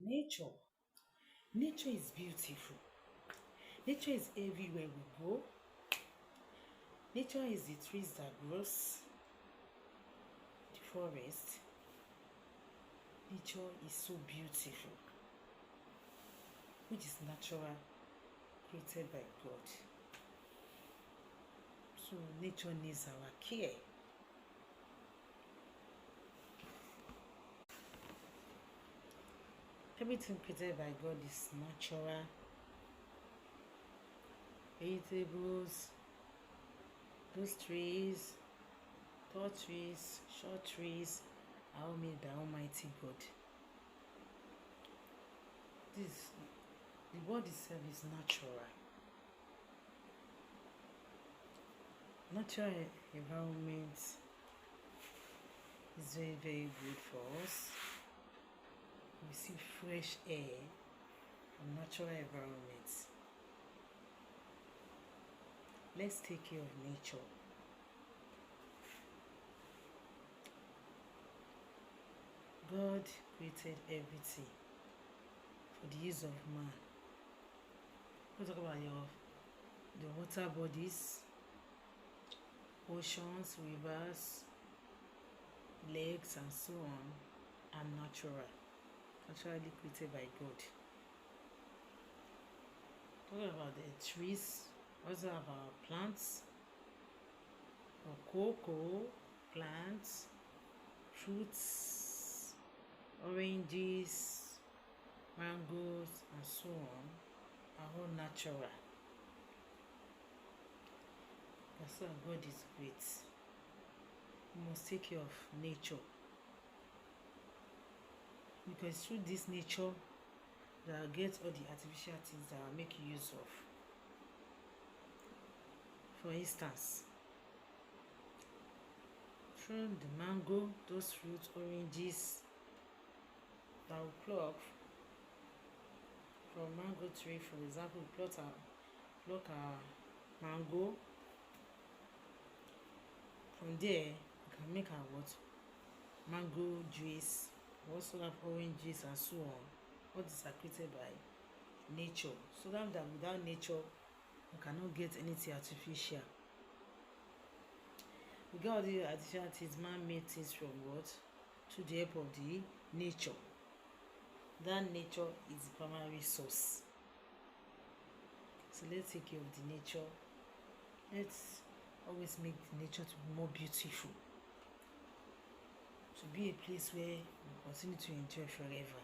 Nature. Nature is beautiful. Nature is everywhere we go. Nature is the trees that grows, the forest. Nature is so beautiful, which is natural, created by God. So nature needs our care. Everything created by God is natural. Vegetables, those trees, tall trees, short trees are all made by Almighty God. This the world itself is natural. Natural environment is very, very good for us. We see fresh air from natural environments. Let's take care of nature. God created everything for the use of man. We talk about the water bodies, oceans, rivers, lakes, and so on are naturally created by God. Talking about the trees, also have our plants, or cocoa plants, fruits, oranges, mangoes, and so on are all natural. That's why God is great. We must take care of nature, because through this nature that will get all the artificial things that will make use of. For instance, through the mango, those fruits, oranges that we pluck from mango tree, for example, we pluck our mango. From there, we can make our what? Mango juice. We also have orange juice and so on. All these are created by nature. So that without nature, we cannot get anything artificial. We get all the artificial things, man-made things from what? To the help of the nature. That nature is the primary source. So let's take care of the nature. Let's always make the nature to be more beautiful, to be a place where we continue to enjoy forever.